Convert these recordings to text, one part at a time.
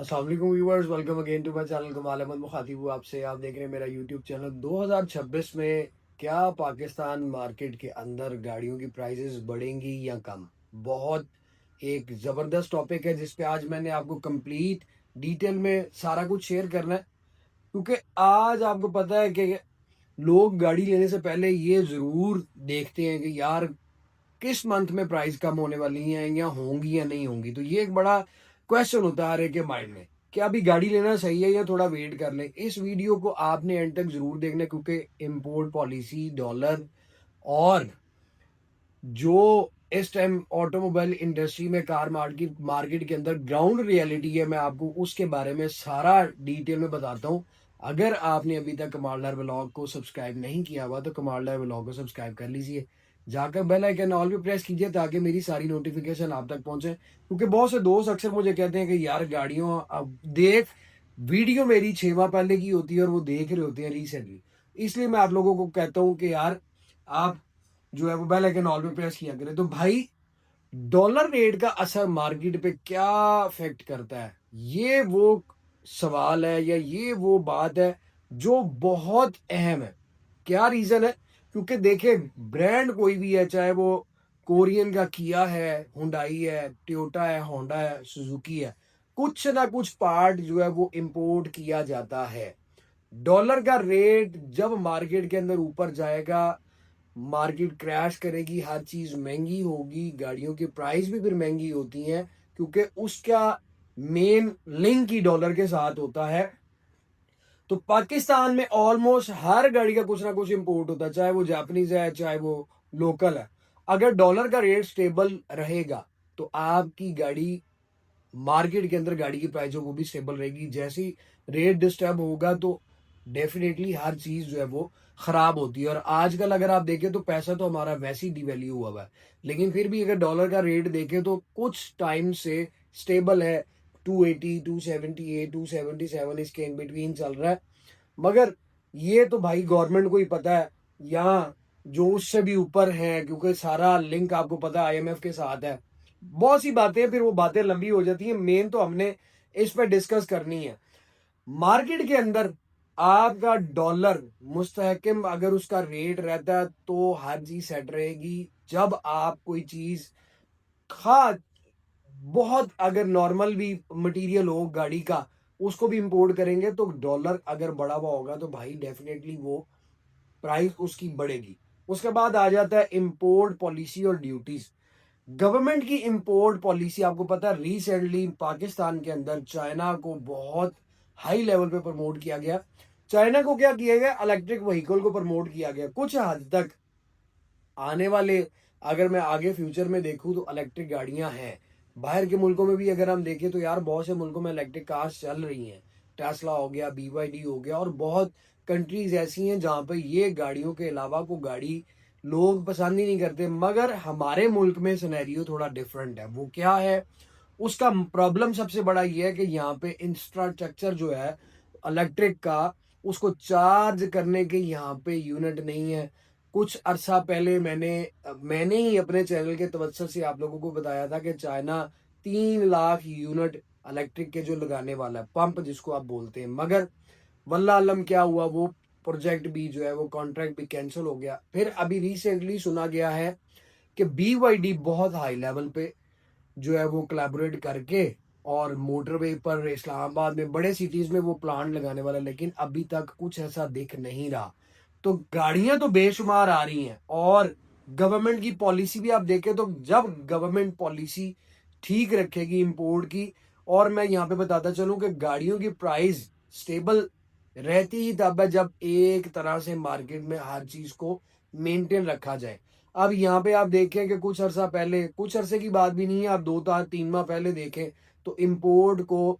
अस्सलाम वालेकुम viewers, welcome again to my channel. Kamal Ahmad मुखातिब हूँ आपसे। आप देख रहे हैं मेरा यूट्यूब चैनल। 2026 में क्या पाकिस्तान मार्केट के अंदर गाड़ियों की प्राइसेस बढ़ेंगी या कम? बहुत एक ज़बरदस्त टॉपिक है जिस पे आज मैंने आपको कंप्लीट डिटेल में सारा कुछ शेयर करना है, क्योंकि आज आपको पता है कि लोग गाड़ी लेने से पहले ये ज़रूर देखते हैं कि यार किस मंथ में प्राइस कम होने वाली हैं या होंगी या नहीं होंगी। तो ये एक बड़ा क्वेश्चन होता है हर एक के माइंड में कि अभी गाड़ी लेना सही है या थोड़ा वेट कर लें। इस वीडियो को आपने एंड तक जरूर देखना है, क्योंकि इंपोर्ट पॉलिसी, डॉलर और जो इस टाइम ऑटोमोबाइल इंडस्ट्री में, कार मार्केट मार्केट के अंदर ग्राउंड रियलिटी है, मैं आपको उसके बारे में सारा डिटेल में बताता हूँ। अगर आपने अभी तक कमालदार व्लॉग को सब्सक्राइब नहीं किया हुआ तो कमालदार व्लॉग को सब्सक्राइब कर लीजिए, जाकर बेल आइकन ऑल पे प्रेस कीजिए ताकि मेरी सारी नोटिफिकेशन आप तक पहुंचे। क्योंकि बहुत से दोस्त अक्सर मुझे कहते हैं कि यार गाड़ियों अब देख, वीडियो मेरी 6 माह पहले की होती है और वो देख रहे होते हैं रिसेंटली। इसलिए मैं आप लोगों को कहता हूँ कि यार आप जो है वो बेल आइकन ऑल पे प्रेस किया करें। तो भाई, डॉलर रेट का असर मार्केट पे क्या इफेक्ट करता है, ये वो सवाल है या ये वो बात है जो बहुत अहम है। क्या रीजन है? क्योंकि देखिए, ब्रांड कोई भी है, चाहे वो कोरियन का किया है, हुंडई है, टोयोटा है, होंडा है, सुजुकी है, कुछ ना कुछ पार्ट जो है वो इंपोर्ट किया जाता है। डॉलर का रेट जब मार्केट के अंदर ऊपर जाएगा, मार्केट क्रैश करेगी, हर चीज महंगी होगी, गाड़ियों की प्राइस भी फिर महंगी होती हैं, क्योंकि उसका मेन लिंक ही डॉलर के साथ होता है। तो पाकिस्तान में ऑलमोस्ट हर गाड़ी का कुछ ना कुछ इंपोर्ट होता है, चाहे वो जापानीज है चाहे वो लोकल है। अगर डॉलर का रेट स्टेबल रहेगा तो आपकी गाड़ी, मार्केट के अंदर गाड़ी की प्राइस जो वो भी स्टेबल रहेगी। जैसे ही रेट डिस्टर्ब होगा तो डेफिनेटली हर चीज जो है वो खराब होती है। और आजकल अगर आप देखें तो पैसा तो हमारा वैसे ही डिवैल्यू हुआ हुआ है, लेकिन फिर भी अगर डॉलर का रेट देखें तो कुछ टाइम से स्टेबल है। 280, 278, 277 इसके इन बिटवीन चल रहा है। मगर ये तो भाई गवर्नमेंट को ही पता है, यहाँ जो उससे भी ऊपर है, क्योंकि सारा लिंक आपको पता है आईएमएफ के साथ है। बहुत सी बातें, फिर वो बातें लंबी हो जाती हैं। मेन तो हमने इस पर डिस्कस करनी है। मार्केट के अंदर आपका डॉलर मुस्तहकम अगर उसका रेट रहता है तो हर चीज सेट रहेगी। जब आप कोई चीज खा बहुत अगर नॉर्मल भी मटेरियल हो गाड़ी का, उसको भी इंपोर्ट करेंगे तो डॉलर अगर बढ़ा हुआ होगा तो भाई डेफिनेटली वो प्राइस उसकी बढ़ेगी। उसके बाद आ जाता है इंपोर्ट पॉलिसी और ड्यूटीज। गवर्नमेंट की इंपोर्ट पॉलिसी, आपको पता है रिसेंटली पाकिस्तान के अंदर चाइना को बहुत हाई लेवल पे प्रमोट किया गया। चाइना को क्या किया गया? इलेक्ट्रिक व्हीकल को प्रमोट किया गया। कुछ हद तक आने वाले, अगर मैं आगे फ्यूचर में देखूं तो इलेक्ट्रिक गाड़ियां हैं। बाहर के मुल्कों में भी अगर हम देखें तो यार बहुत से मुल्कों में इलेक्ट्रिक कार्स चल रही हैं। टेस्ला हो गया, BYD हो गया, और बहुत कंट्रीज ऐसी हैं जहां पे ये गाड़ियों के अलावा को गाड़ी लोग पसंद ही नहीं करते। मगर हमारे मुल्क में सिनेरियो थोड़ा डिफरेंट है। वो क्या है? उसका प्रॉब्लम सबसे बड़ा ये है कि यहाँ पे इंफ्रास्ट्रक्चर जो है इलेक्ट्रिक का, उसको चार्ज करने के यहाँ पे यूनिट नहीं है। कुछ अरसा पहले मैंने ही अपने चैनल के तवज्जो से आप लोगों को बताया था कि चाइना 3 लाख यूनिट इलेक्ट्रिक के जो लगाने वाला है, पंप जिसको आप बोलते हैं। मगर वल्लाह आलम क्या हुआ, वो प्रोजेक्ट भी जो है वो कॉन्ट्रैक्ट भी कैंसिल हो गया। फिर अभी रिसेंटली सुना गया है कि BYD बहुत हाई लेवल पे जो है वो कोलैबोरेट करके और मोटरवे पर इस्लामाबाद में बड़े सिटीज में वो प्लांट लगाने वाला है, लेकिन अभी तक कुछ ऐसा दिख नहीं रहा। तो गाड़ियां तो बेशुमार आ रही हैं, और गवर्नमेंट की पॉलिसी भी आप देखें तो जब गवर्नमेंट पॉलिसी ठीक रखेगी इंपोर्ट की, और मैं यहाँ पे बताता चलूं कि गाड़ियों की प्राइस स्टेबल रहती ही तब है जब एक तरह से मार्केट में हर चीज को मेंटेन रखा जाए। अब यहाँ पे आप देखें कि कुछ अरसा पहले, कुछ अरसे की बात भी नहीं है, आप 2 3 माह पहले देखें तो इंपोर्ट को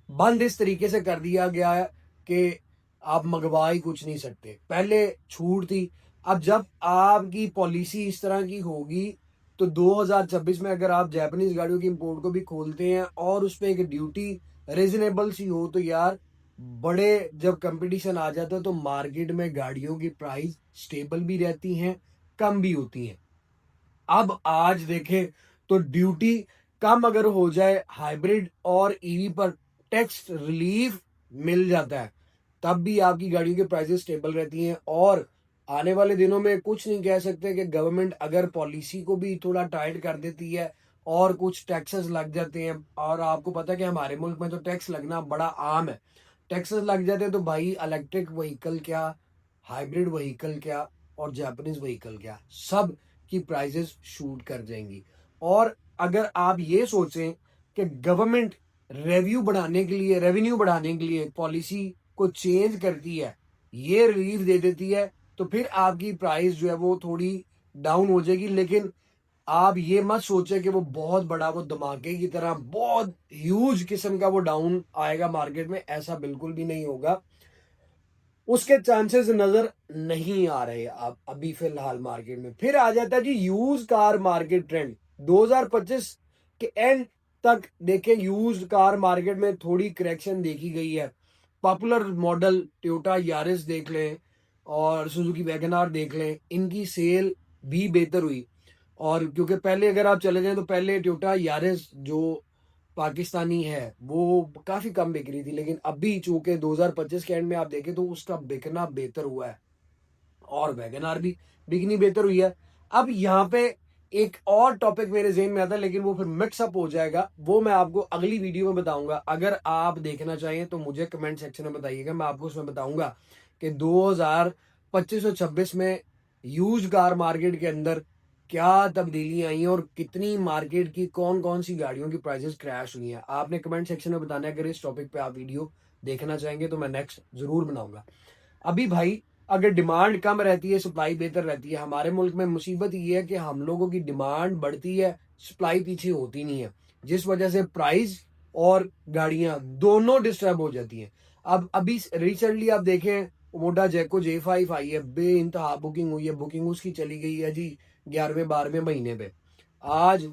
बंद इस तरीके से कर दिया गया है कि आप मंगवा ही कुछ नहीं सकते। पहले छूट थी। अब जब आपकी पॉलिसी इस तरह की होगी तो 2026 में अगर आप जापानीज गाड़ियों की इंपोर्ट को भी खोलते हैं और उस पर एक ड्यूटी रिजनेबल सी हो तो यार, बड़े जब कंपटीशन आ जाता है तो मार्केट में गाड़ियों की प्राइस स्टेबल भी रहती हैं, कम भी होती हैं। अब आज देखें तो ड्यूटी कम अगर हो जाए, हाइब्रिड और ईवी पर टैक्स रिलीफ मिल जाता है, तब भी आपकी गाड़ियों की प्राइसेस स्टेबल रहती हैं। और आने वाले दिनों में कुछ नहीं कह सकते कि गवर्नमेंट अगर पॉलिसी को भी थोड़ा टाइट कर देती है और कुछ टैक्सेस लग जाते हैं, और आपको पता है कि हमारे मुल्क में तो टैक्स लगना बड़ा आम है। टैक्सेस लग जाते हैं तो भाई इलेक्ट्रिक व्हीकल क्या, हाइब्रिड व्हीकल क्या और जापानीज व्हीकल क्या, सब की प्राइसेस शूट कर जाएंगी। और अगर आप ये सोचें कि गवर्नमेंट रेवेन्यू बढ़ाने के लिए पॉलिसी को चेंज करती है, ये रिलीफ दे देती है, तो फिर आपकी प्राइस जो है वो थोड़ी डाउन हो जाएगी। लेकिन आप ये मत सोचे कि वो बहुत बड़ा, वो धमाके की तरह बहुत ह्यूज किस्म का वो डाउन आएगा मार्केट में, ऐसा बिल्कुल भी नहीं होगा। उसके चांसेस नजर नहीं आ रहे अब अभी फिलहाल मार्केट में। फिर आ जाता है जी यूज कार मार्केट ट्रेंड 2025 के एंड तक। देखें, यूज कार मार्केट में थोड़ी करेक्शन देखी गई है। पॉपुलर मॉडल टोयोटा यारिस देख लें और सुजुकी वैगन आर देख लें, इनकी सेल भी बेहतर हुई। और क्योंकि पहले अगर आप चले जाएं तो पहले टोयोटा यारिस जो पाकिस्तानी है वो काफी कम बिक रही थी, लेकिन अभी चूंकि 2025 के एंड में आप देखें तो उसका बिकना बेहतर हुआ है और वैगन आर भी बिकनी बेहतर हुई है। अब यहाँ पे एक और टॉपिक मेरे जेहन में आता है, लेकिन वो फिर मिक्सअप हो जाएगा, वो मैं आपको अगली वीडियो में बताऊंगा। अगर आप देखना चाहिए तो मुझे कमेंट सेक्शन में बताइएगा, मैं आपको उसमें बताऊंगा कि 2025 और 26 में यूज कार मार्केट के अंदर क्या तब्दीलियां आई हैं और कितनी मार्केट की कौन कौन सी गाड़ियों की प्राइसेस क्रैश हुई हैं। आपने कमेंट सेक्शन में बताना है। अगर इस टॉपिक पे आप वीडियो देखना चाहेंगे तो मैं नेक्स्ट जरूर बनाऊंगा। अभी भाई अगर डिमांड कम रहती है, सप्लाई बेहतर रहती है। हमारे मुल्क में मुसीबत ये है कि हम लोगों की डिमांड बढ़ती है, सप्लाई पीछे होती नहीं है, जिस वजह से प्राइस और गाड़ियां दोनों डिस्टर्ब हो जाती हैं। अब अभी रिसेंटली आप देखें, ओमोडा जैको J5 आई है, बे इंतहा बुकिंग हुई है, बुकिंग उसकी चली गई है जी 11वें 12वें महीने पे। आज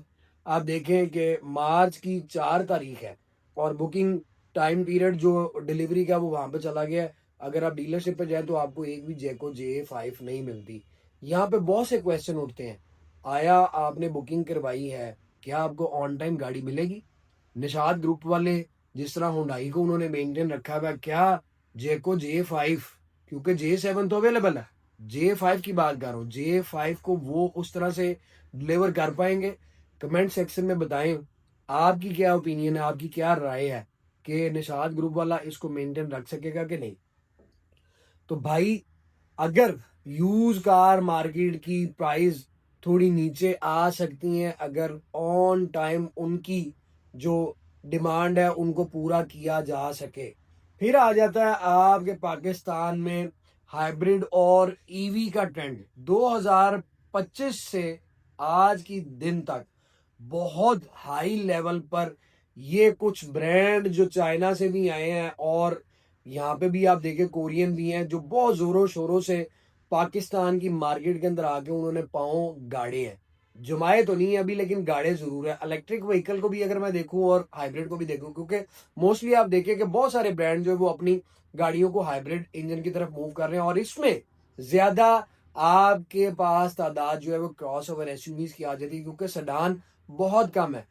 आप देखें कि मार्च की 4 तारीख है और बुकिंग टाइम पीरियड जो डिलीवरी का वो वहां पे चला गया है। अगर आप डीलरशिप पे जाए तो आपको एक भी जैको J5 नहीं मिलती। यहाँ पे बहुत से क्वेश्चन उठते हैं, आया आपने बुकिंग करवाई है, क्या आपको ऑन टाइम गाड़ी मिलेगी? निषाद ग्रुप वाले जिस तरह हुंडई को उन्होंने मेंटेन रखा हुआ है, क्या जैको J5, क्योंकि J7 तो अवेलेबल है, J5 की बात कर रहा हूँ, J5 को वो उस तरह से डिलीवर कर पाएंगे? कमेंट सेक्शन में बताएं आपकी क्या ओपिनियन है, आपकी क्या राय है कि निषाद ग्रुप वाला इसको मेंटेन रख सकेगा कि नहीं। तो भाई अगर यूज कार मार्केट की प्राइस थोड़ी नीचे आ सकती है, अगर ऑन टाइम उनकी जो डिमांड है उनको पूरा किया जा सके। फिर आ जाता है आपके पाकिस्तान में हाइब्रिड और ईवी का ट्रेंड। 2025 से आज की दिन तक बहुत हाई लेवल पर ये कुछ ब्रांड जो चाइना से भी आए हैं और यहाँ पे भी आप देखें कोरियन भी हैं, जो बहुत जोरों शोरों से पाकिस्तान की मार्केट के अंदर आके उन्होंने पाँव गाड़े हैं। जमाए तो नहीं है अभी, लेकिन गाड़े जरूर है। इलेक्ट्रिक व्हीकल को भी अगर मैं देखूं और हाइब्रिड को भी देखूं, क्योंकि मोस्टली आप देखें कि बहुत सारे ब्रांड जो है वो अपनी गाड़ियों को हाइब्रिड इंजन की तरफ मूव कर रहे हैं, और इसमें ज्यादा आपके पास तादाद जो है वो क्रॉस ओवर एसयूवीज की आ जाती है, क्योंकि सेडान बहुत कम है।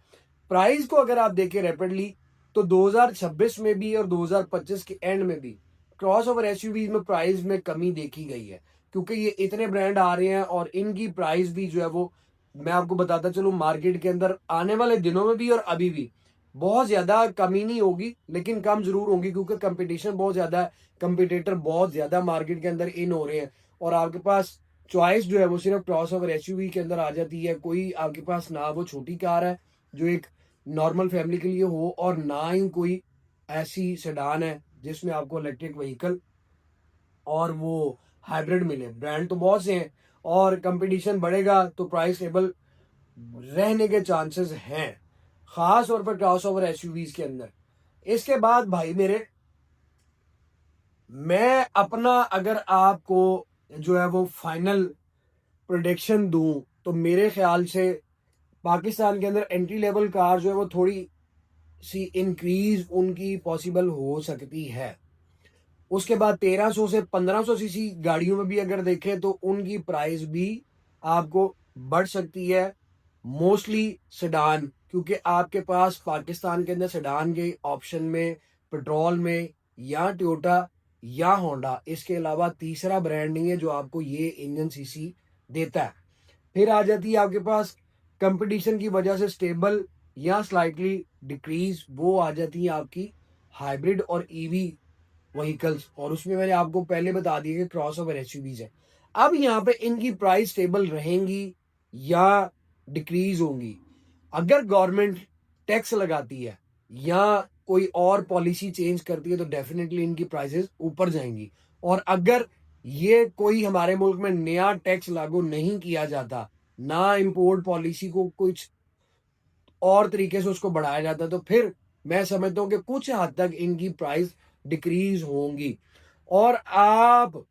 प्राइस को अगर आप देखें रैपिडली तो 2026 में भी और 2025 के एंड में भी क्रॉस ओवर एसयूवीज में प्राइस में कमी देखी गई है, क्योंकि ये इतने ब्रांड आ रहे हैं और इनकी प्राइस भी जो है वो, मैं आपको बताता चलूं, मार्केट के अंदर आने वाले दिनों में भी और अभी भी बहुत ज्यादा कमी नहीं होगी, लेकिन कम जरूर होगी, क्योंकि कंपटीशन बहुत ज्यादा है, कंपिटेटर बहुत ज्यादा मार्केट के अंदर इन हो रहे हैं। और आपके पास चॉइस जो है वो सिर्फ क्रॉस ओवर एसयूवी के अंदर आ जाती है। कोई आपके पास ना वो छोटी कार है जो एक नॉर्मल फैमिली के लिए हो, और ना ही कोई ऐसी सेडान है जिसमें आपको इलेक्ट्रिक व्हीकल और वो हाइब्रिड मिले। ब्रांड तो बहुत से हैं और कंपटीशन बढ़ेगा तो प्राइस टेबल रहने के चांसेस हैं, खास तौर पर क्रॉस ओवर एसयूवीज के अंदर। इसके बाद भाई मेरे, मैं अपना अगर आपको जो है वो फाइनल प्रोडिक्शन दूं तो मेरे ख्याल से पाकिस्तान के अंदर एंट्री लेवल कार जो है वो थोड़ी सी इंक्रीज उनकी पॉसिबल हो सकती है। उसके बाद 1300 से 1500 सीसी गाड़ियों में भी अगर देखें तो उनकी प्राइस भी आपको बढ़ सकती है, मोस्टली सेडान, क्योंकि आपके पास पाकिस्तान के अंदर सेडान के ऑप्शन में, पेट्रोल में, या टोयोटा या होंडा, इसके अलावा तीसरा ब्रांड नहीं है जो आपको ये इंजन सीसी देता है। फिर आ जाती है आपके पास कंपटीशन की वजह से स्टेबल या स्लाइटली डिक्रीज, वो आ जाती है आपकी हाइब्रिड और ईवी व्हीकल्स, और उसमें मैंने आपको पहले बता दिया कि क्रॉस ओवर एसयूवीज है। अब यहाँ पे इनकी प्राइस स्टेबल रहेंगी या डिक्रीज होंगी। अगर गवर्नमेंट टैक्स लगाती है या कोई और पॉलिसी चेंज करती है तो डेफिनेटली इनकी प्राइसेस ऊपर जाएंगी। और अगर ये कोई हमारे मुल्क में नया टैक्स लागू नहीं किया जाता, ना इंपोर्ट पॉलिसी को कुछ और तरीके से उसको बढ़ाया जाता, तो फिर मैं समझता हूँ कि कुछ हद तक इनकी प्राइस डिक्रीज होंगी। और आप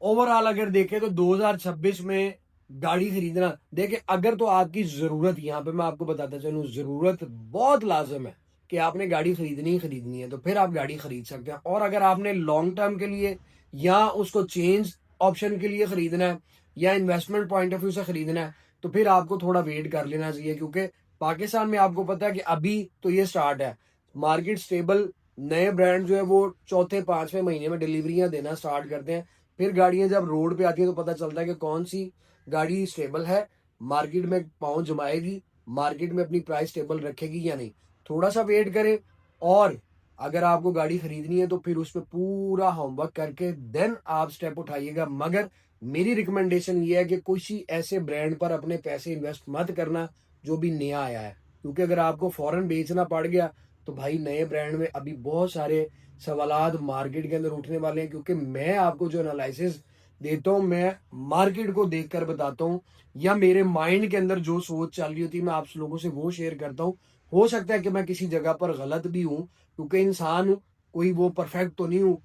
ओवरऑल अगर देखें तो 2026 में गाड़ी खरीदना, देखें अगर तो आपकी ज़रूरत, यहाँ पे मैं आपको बताता चलूँ, ज़रूरत बहुत लाजम है कि आपने गाड़ी खरीदनी ही खरीदनी है, तो फिर आप गाड़ी खरीद सकते हैं। और अगर आपने लॉन्ग टर्म के लिए या उसको चेंज ऑप्शन के लिए खरीदना है या इन्वेस्टमेंट पॉइंट ऑफ व्यू से खरीदना है, तो फिर आपको थोड़ा वेट कर लेना चाहिए, क्योंकि पाकिस्तान में आपको पता है कि अभी तो ये स्टार्ट है, मार्केट स्टेबल, नए ब्रांड जो है वो चौथे पांचवें महीने में डिलीवरियां देना स्टार्ट करते हैं। फिर गाड़ियां जब रोड पे आती हैं तो पता चलता है कि कौन सी गाड़ी स्टेबल है, मार्केट में पाँव जमाएगी, मार्केट में अपनी प्राइस स्टेबल रखेगी या नहीं। थोड़ा सा वेट करें, और अगर आपको गाड़ी खरीदनी है तो फिर उस पर पूरा होमवर्क करके देन आप स्टेप उठाइएगा। मगर मेरी रिकमेंडेशन ये है कि किसी ऐसे ब्रांड पर अपने पैसे इन्वेस्ट मत करना जो भी नया आया है, क्योंकि अगर आपको फॉरेन बेचना पड़ गया तो भाई नए ब्रांड में अभी बहुत सारे सवालात मार्केट के अंदर उठने वाले हैं। क्योंकि मैं आपको जो एनालिसिस देता हूँ, मैं मार्केट को देखकर बताता हूँ, या मेरे माइंड के अंदर जो सोच चल रही होती है मैं आप लोगों से वो शेयर करता हूँ। हो सकता है कि मैं किसी जगह पर गलत भी हूँ, क्योंकि इंसान हूँ, कोई वो परफेक्ट तो नहीं हूँ,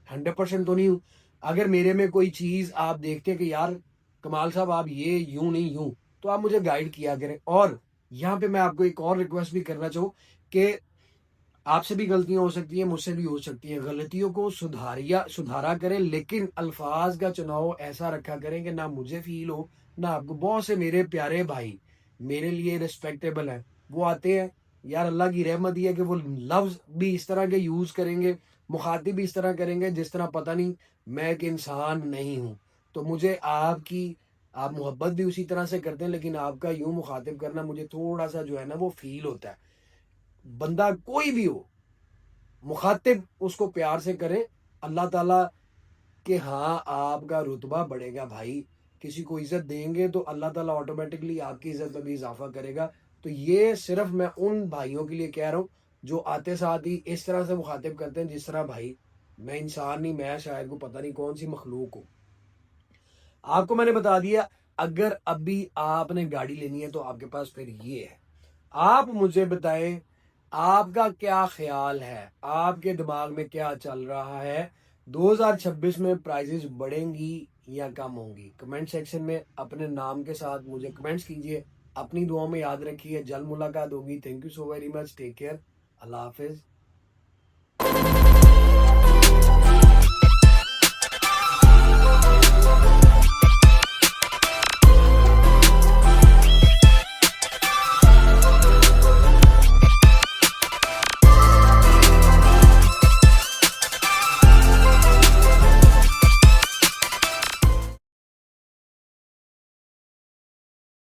100% तो नहीं हूँ। अगर मेरे में कोई चीज़ आप देखते हैं कि यार कमाल साहब आप ये यूं नहीं यूं, तो आप मुझे गाइड किया करें। और यहाँ पे मैं आपको एक और रिक्वेस्ट भी करना चाहूँ कि आपसे भी गलतियां हो सकती हैं, मुझसे भी हो सकती हैं, गलतियों को सुधारा करें, लेकिन अल्फाज का चुनाव ऐसा रखा करें कि ना मुझे फील हो ना आपको। बहुत से मेरे प्यारे भाई मेरे लिए रिस्पेक्टेबल हैं, वो आते हैं, यार अल्लाह की रहमत ही है कि वो लफ्ज भी इस तरह के यूज करेंगे, मुखातिब भी इस तरह करेंगे जिस तरह पता नहीं मैं एक इंसान नहीं हूं। तो मुझे आपकी, आप मोहब्बत भी उसी तरह से करते हैं, लेकिन आपका यूं मुखातिब करना मुझे थोड़ा सा जो है ना वो फील होता है। बंदा कोई भी हो, मुखातिब उसको प्यार से करें, अल्लाह ताला के, हाँ आपका रुतबा बढ़ेगा भाई। किसी को इज्जत देंगे तो अल्लाह ताला ऑटोमेटिकली आपकी इज्जत में भी इजाफा करेगा। तो ये सिर्फ मैं उन भाइयों के लिए कह रहा हूँ जो आते साथ ही इस तरह से मुखातिब करते हैं जिस तरह भाई मैं इंसान नहीं, मैं शायद को पता नहीं कौन सी मखलूक हूँ। आपको मैंने बता दिया, अगर अभी आपने गाड़ी लेनी है तो आपके पास फिर ये है। आप मुझे बताएं आपका क्या ख्याल है, आपके दिमाग में क्या चल रहा है, 2026 में प्राइसेस बढ़ेंगी या कम होंगी? कमेंट सेक्शन में अपने नाम के साथ मुझे कमेंट्स कीजिए। अपनी दुआओं में याद रखिए, जल्द मुलाकात होगी। Thank you so very much, take care, अल्लाह हाफिज।